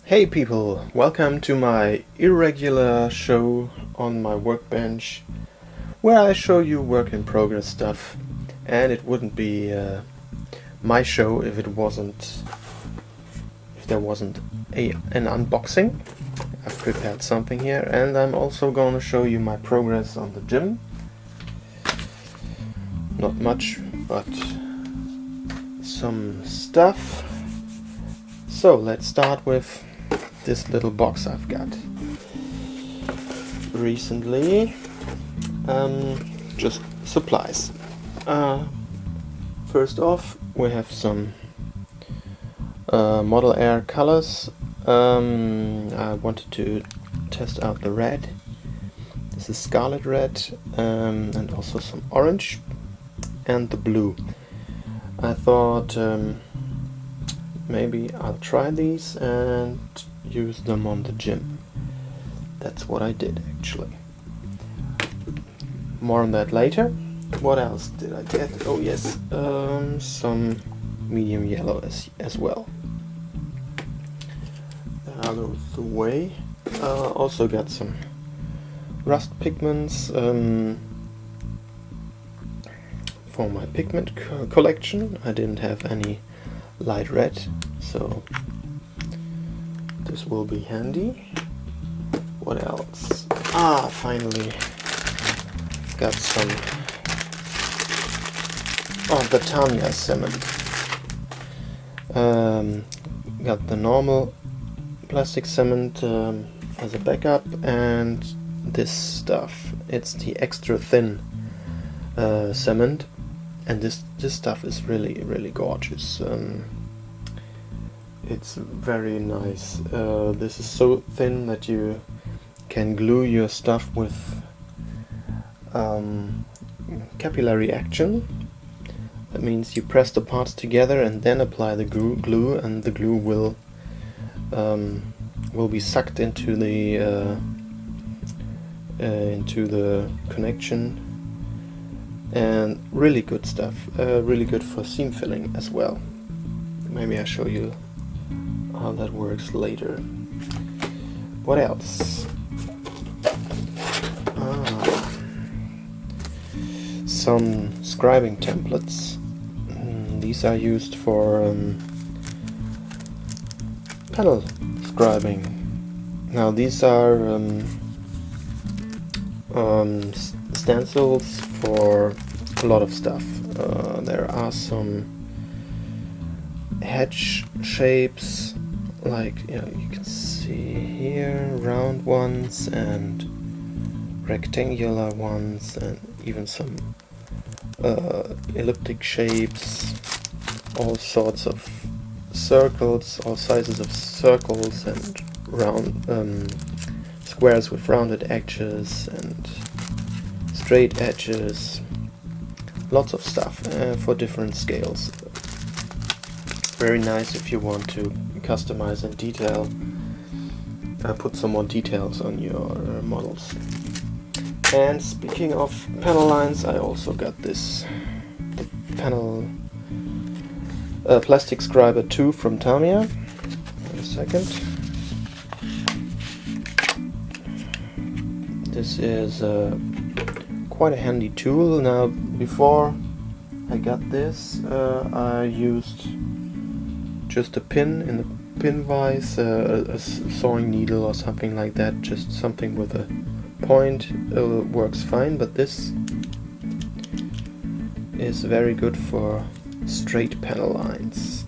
Hey people, welcome to my irregular show on my Workbench where I show you work in progress stuff, and it wouldn't be my show if there wasn't an unboxing. I've prepared something here, and I'm also going to show you my progress on the gym. Not much, but some stuff. So let's start with this little box I've got recently. Just supplies. First off, we have some Model Air colors. I wanted to test out the red. This is scarlet red, and also some orange and the blue. I thought maybe I'll try these and use them on the gym. That's what I did actually. More on that later. What else did I get? Oh yes, some medium yellow as well. Out of the way. Also got some rust pigments for my pigment collection. I didn't have any light red, so this will be handy. What else? Finally got some of the Tamiya cement. Got the normal plastic cement as a backup, and this stuff. It's the extra thin cement, and this stuff is really gorgeous. It's very nice. This is so thin that you can glue your stuff with capillary action. That means you press the parts together and then apply the glue, and the glue will be sucked into the connection. And really good stuff. Really good for seam filling as well. Maybe I'll show you how that works later. What else? Some scribing templates. These are used for panel scribing. Now these are stencils for a lot of stuff. There are some hedge shapes, like you can see here, round ones and rectangular ones, and even some elliptic shapes, all sorts of circles, all sizes of circles, and round squares with rounded edges and straight edges. Lots of stuff for different scales. Very nice if you want to customize and detail, put some more details on your models. And speaking of panel lines, I also got this, the panel plastic scriber 2 from Tamiya. Wait a second. This is quite a handy tool. Now, before I got this, I used just a pin in the pin vise, a sewing needle or something like that, just something with a point. Works fine, but this is very good for straight panel lines.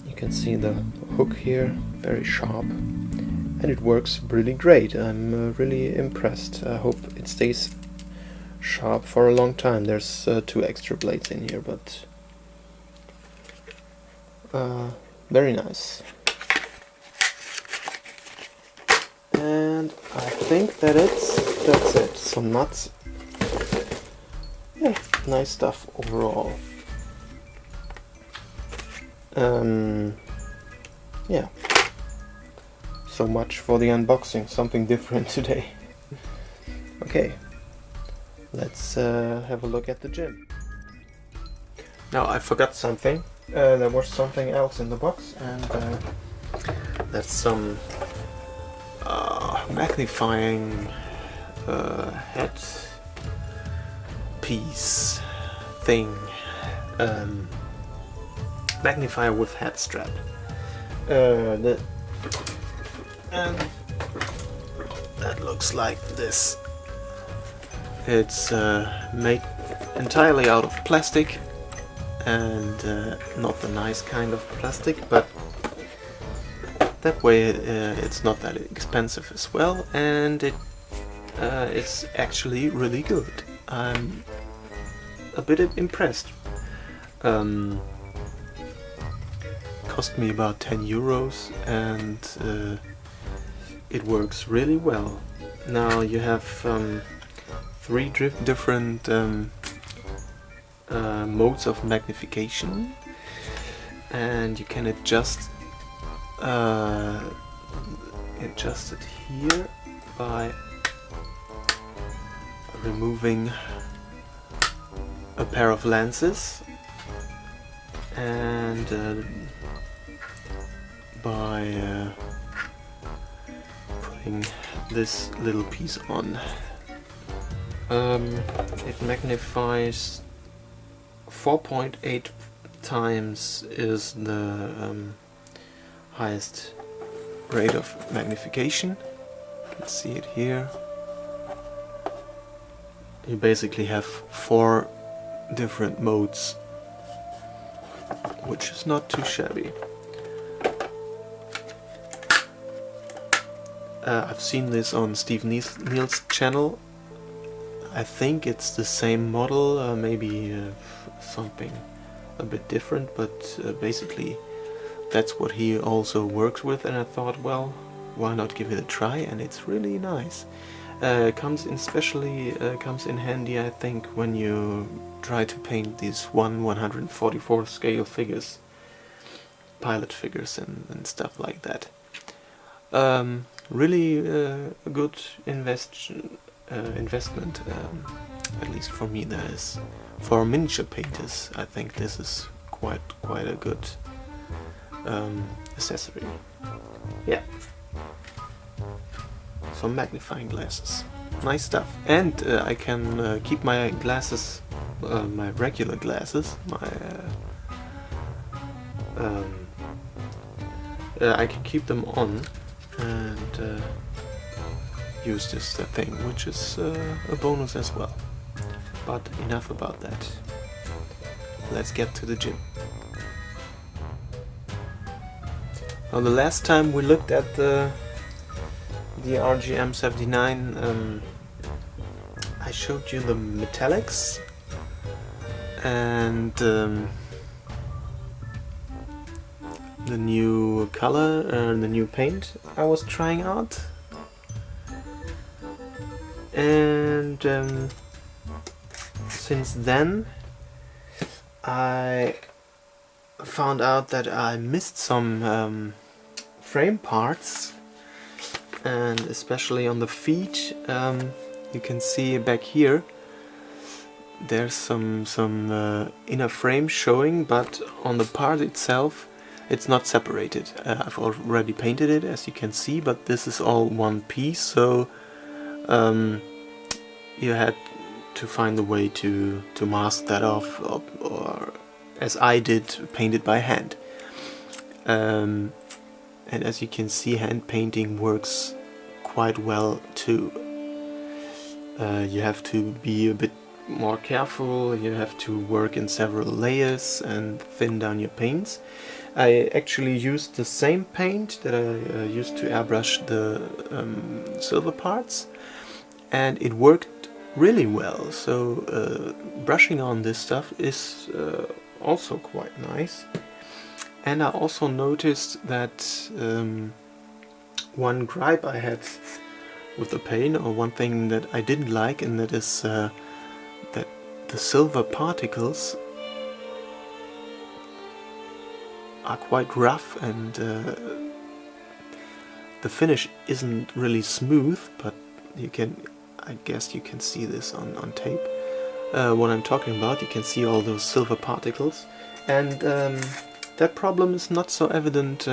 You can see the hook here, very sharp, and it works really great. I'm really impressed. I hope it stays sharp for a long time. There's 2 extra blades in here, but very nice. And I think that's it. Some nuts. Yeah, nice stuff overall. Yeah. So much for the unboxing. Something different today. Okay. Let's have a look at the gym. Now I forgot something. There was something else in the box, and That's some magnifying head piece thing, magnifier with head strap. And that looks like this. It's made entirely out of plastic, and not the nice kind of plastic, but that way it's not that expensive as well, and it's actually really good. I'm a bit impressed. Cost me about 10 euros, and it works really well. Now you have 3 different modes of magnification, and you can adjust it here by removing a pair of lenses, and by putting this little piece on. It magnifies 4.8 times is the highest rate of magnification. You can see it here. You basically have 4 different modes, which is not too shabby. I've seen this on Steve Neal's channel. I think it's the same model, maybe something a bit different, but basically that's what he also works with, and I thought, well, why not give it a try? And it's really nice. Comes in handy, I think, when you try to paint these 1/144 scale figures, pilot figures and stuff like that. Really a good investment, at least for me. That is, for miniature painters, I think this is quite a good accessory. Yeah. Some magnifying glasses. Nice stuff. And I can keep my glasses, my regular glasses, I can keep them on and use this thing, which is a bonus as well. But enough about that. Let's get to the gym. Now, the last time we looked at the RGM79, I showed you the metallics and the new color, the new paint I was trying out, and since then I found out that I missed some frame parts, and especially on the feet. You can see back here there's some inner frame showing, but on the part itself it's not separated. I've already painted it, as you can see, but this is all one piece, so you had to find a way to mask that off, or as I did, paint it by hand. And as you can see, hand painting works quite well too. You have to be a bit more careful, you have to work in several layers and thin down your paints. I actually used the same paint that I used to airbrush the silver parts, and it worked really well. So brushing on this stuff is also quite nice. And I also noticed that one gripe I had with the paint, or one thing that I didn't like, and that is that the silver particles are quite rough, and the finish isn't really smooth, but I guess you can see this on tape. What I'm talking about, you can see all those silver particles, and that problem is not so evident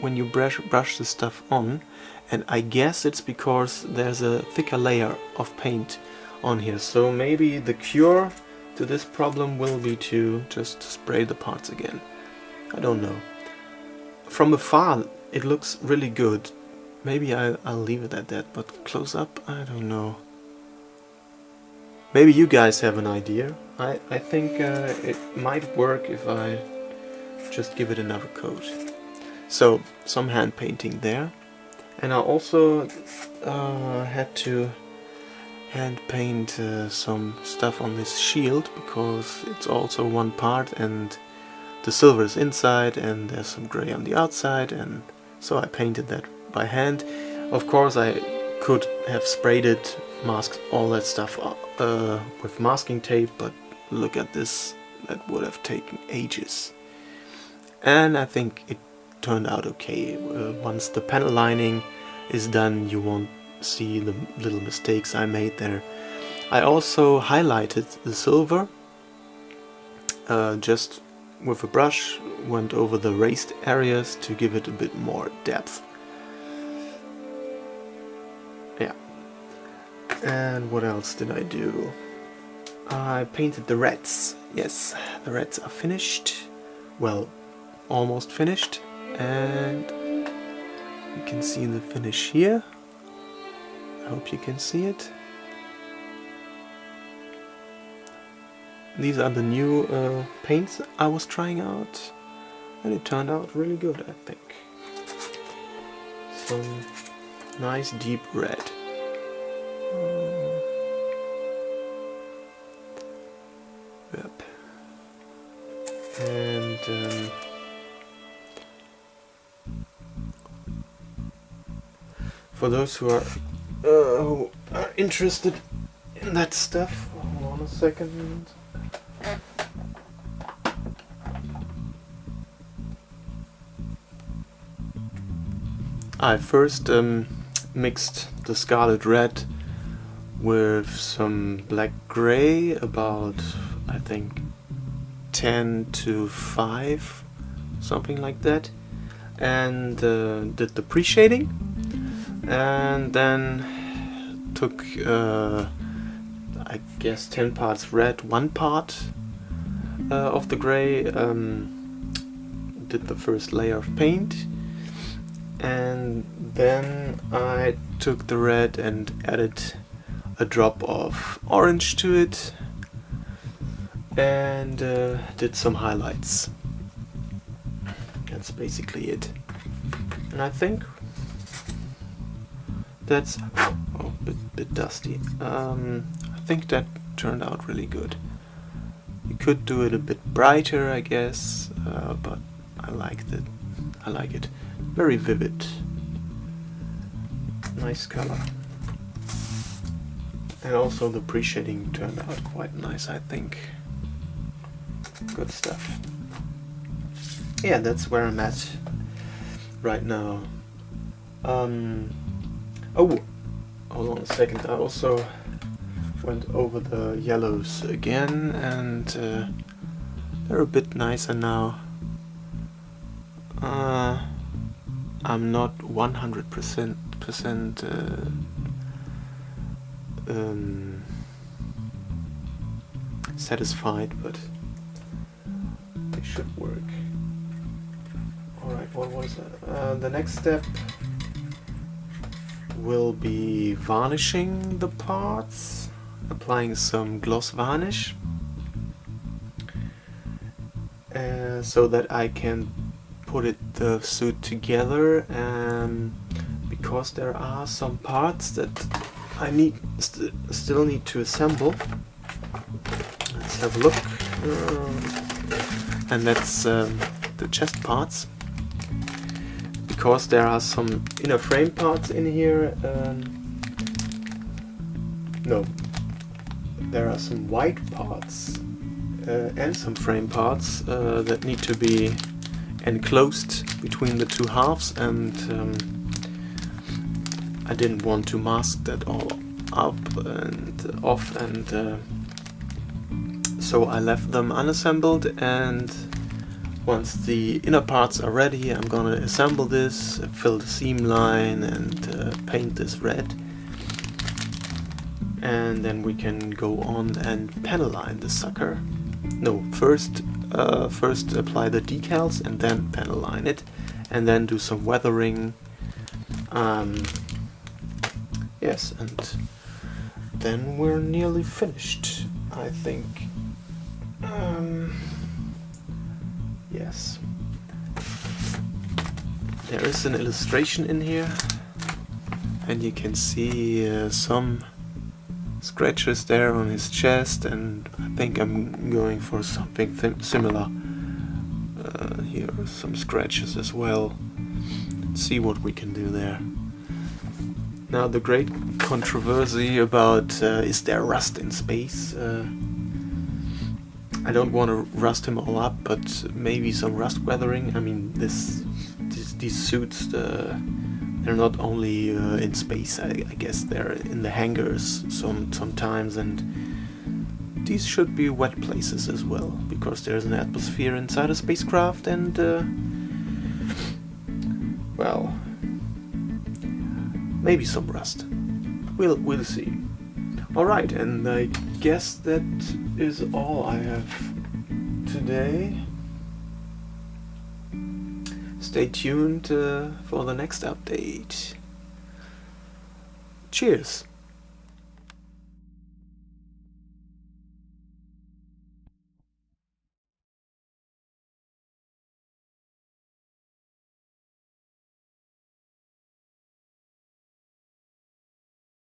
when you brush the stuff on, and I guess it's because there's a thicker layer of paint on here. So maybe the cure to this problem will be to just spray the parts again. I don't know. From afar it looks really good. Maybe I'll leave it at that, but close up, I don't know. Maybe you guys have an idea. I think it might work if I just give it another coat. So, some hand painting there. And I also had to hand paint some stuff on this shield, because it's also one part and the silver is inside and there's some gray on the outside, and so I painted that by hand. Of course I could have sprayed it, masked all that stuff with masking tape, but look at this, that would have taken ages. And I think it turned out okay. Once the panel lining is done, you won't see the little mistakes I made there. I also highlighted the silver, just with a brush, went over the raised areas to give it a bit more depth. Yeah. And what else did I do? I painted the reds. Yes, the reds are finished. Well, almost finished. And you can see the finish here. I hope you can see it. These are the new paints I was trying out, and it turned out really good, I think. Some nice deep red. Yep. And for those who are interested in that stuff, hold on a second. I first mixed the scarlet red with some black gray, about I think 10 to 5, something like that, and did the pre-shading, and then took I guess 10 parts red, 1 part of the gray, did the first layer of paint, and then I took the red and added a drop of orange to it, and did some highlights. That's basically it. And I think that's a bit dusty. I think that turned out really good. You could do it a bit brighter, I guess, but I liked it. I like it. Very vivid. Nice color. And also the pre-shading turned out quite nice, I think. Good stuff. Yeah, that's where I'm at right now. Oh, hold on a second. I also went over the yellows again, and they're a bit nicer now. I'm not 100% satisfied, but they should work. Alright, what was that? The next step will be varnishing the parts, applying some gloss varnish, so that I can put the suit together, because there are some parts that I still need to assemble. Let's have a look. And that's the chest parts, because there are some inner frame parts in here. No, there are some white parts and some frame parts that need to be enclosed between the two halves, and I didn't want to mask that all up and off, and so I left them unassembled, and Once the inner parts are ready, I'm gonna assemble this, fill the seam line, and paint this red. And then we can go on and panel line the sucker. No, first apply the decals and then panel line it, and then do some weathering. Yes, and then we're nearly finished, I think. Yes. There is an illustration in here, and you can see some scratches there on his chest, and I think I'm going for something similar. Here are some scratches as well. Let's see what we can do there. Now the great controversy about is there rust in space? I don't want to rust him all up, but maybe some rust weathering. I mean, these suits, they're not only in space. I guess they're in the hangars sometimes, and these should be wet places as well, because there's an atmosphere inside a spacecraft, and well, maybe some rust. We'll see. Alright, and I guess that is all I have today. Stay tuned for the next update. Cheers!